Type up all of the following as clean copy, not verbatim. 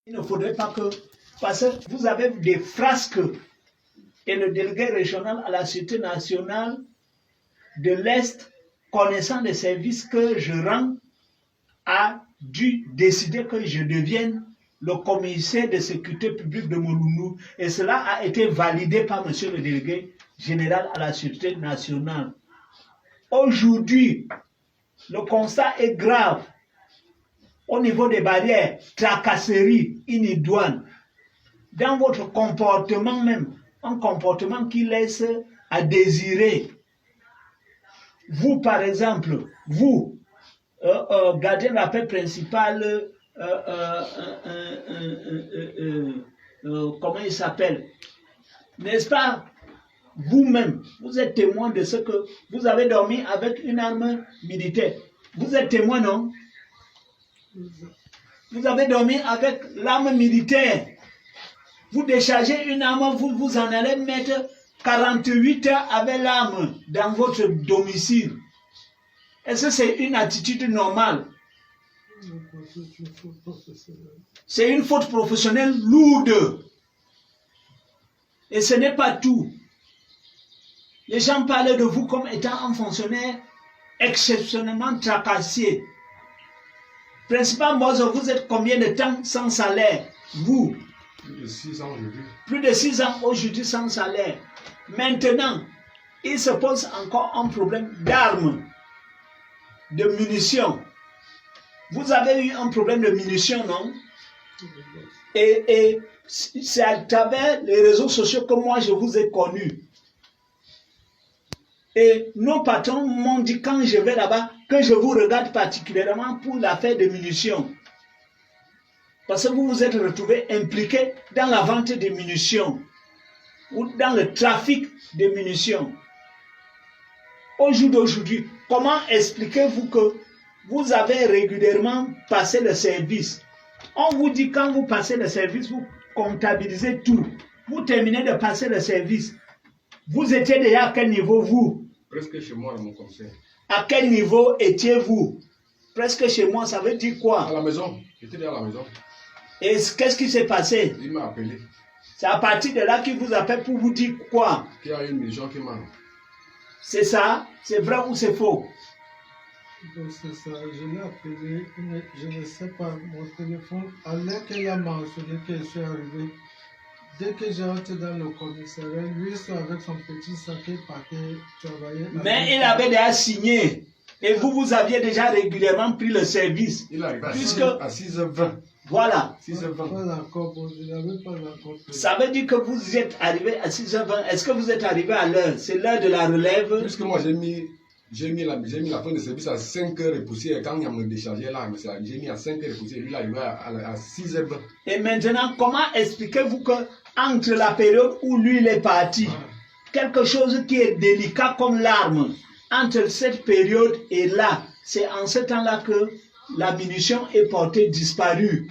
Il ne faudrait pas que... Parce que vous avez des frasques et le délégué régional à la Sûreté nationale de l'Est, connaissant les services que je rends, a dû décider que je devienne le commissaire de sécurité publique de Mouloulou. Et cela a été validé par M. le délégué général à la Sûreté nationale. Aujourd'hui, le constat est grave. Au niveau des barrières, tracasserie, inédouane, dans votre comportement même, un comportement qui laisse à désirer. Vous, par exemple, vous, gardien de la paix principal, comment il s'appelle? N'est-ce pas? Vous-même, vous êtes témoin de ce que vous avez dormi avec une arme militaire. Vous êtes témoin, non? Vous avez dormi avec l'arme militaire. Vous déchargez une arme, vous en allez mettre 48 heures avec l'arme dans votre domicile. Est-ce que c'est une attitude normale? C'est une faute professionnelle lourde. Et ce n'est pas tout. Les gens parlent de vous comme étant un fonctionnaire exceptionnellement tracassier. Principal Mozo, vous êtes combien de temps sans salaire? Vous? Plus de 6 ans aujourd'hui. Plus de 6 ans aujourd'hui sans salaire. Maintenant, il se pose encore un problème d'armes, de munitions. Vous avez eu un problème de munitions, non? Et c'est à travers les réseaux sociaux que moi je vous ai connu. Et nos patrons m'ont dit quand je vais là-bas que je vous regarde particulièrement pour l'affaire de munitions. Parce que vous vous êtes retrouvés impliqués dans la vente de munitions ou dans le trafic de munitions. Au jour d'aujourd'hui, comment expliquez-vous que vous avez régulièrement passé le service? On vous dit quand vous passez le service, vous comptabilisez tout. Vous terminez de passer le service. Vous étiez déjà à quel niveau, vous? Presque chez moi, mon conseil. À quel niveau étiez-vous? Presque chez moi, ça veut dire quoi? À la maison. J'étais déjà à la maison. Et qu'est-ce qui s'est passé? Il m'a appelé. C'est à partir de là qu'il vous appelle pour vous dire quoi? Qu'il y a une mission qui m'a... C'est ça? C'est vrai ou c'est faux? Donc c'est ça, je l'ai appelé, je ne sais pas, mon téléphone, alors qu'elle a mentionné que je suis arrivé, dès que j'entre dans le commissariat, lui soit avec son petit sac et partait travailler. Mais il avait déjà signé. Et vous aviez déjà régulièrement pris le service. Il arrive à 6h20. Voilà. 6h20. Pas encore, bon, je n'avais pas encore pris. Ça veut dire que vous êtes arrivé à 6h20. Est-ce que vous êtes arrivé à l'heure? C'est l'heure de la relève? Puisque moi j'ai mis la fin de service à 5h et poussière. Quand il me déchargeait là, j'ai mis à 5h et poussière. Lui, il arrivé à 6h20. Et maintenant, comment expliquez-vous que entre la période où lui il est parti, quelque chose qui est délicat comme l'arme, entre cette période et là, c'est en ce temps-là que la munition est portée disparue.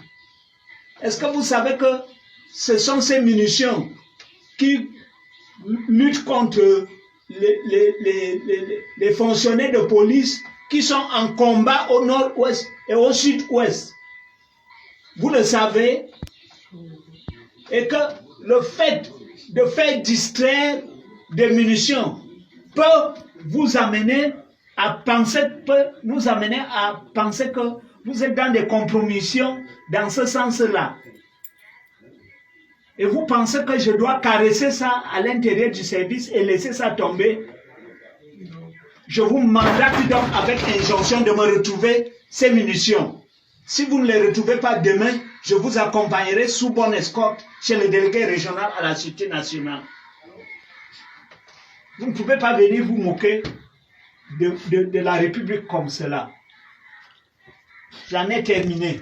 Est-ce que vous savez que ce sont ces munitions qui luttent contre les fonctionnaires de police qui sont en combat au nord-ouest et au sud-ouest? Vous le savez? Et que le fait de faire distraire des munitions peut vous amener à penser, que vous êtes dans des compromissions dans ce sens-là. Et vous pensez que je dois caresser ça à l'intérieur du service et laisser ça tomber? Je vous mandate donc avec injonction de me retrouver ces munitions. Si vous ne les retrouvez pas demain, je vous accompagnerai sous bonne escorte chez le délégué régional à la Sûreté nationale. Vous ne pouvez pas venir vous moquer de la République comme cela. J'en ai terminé.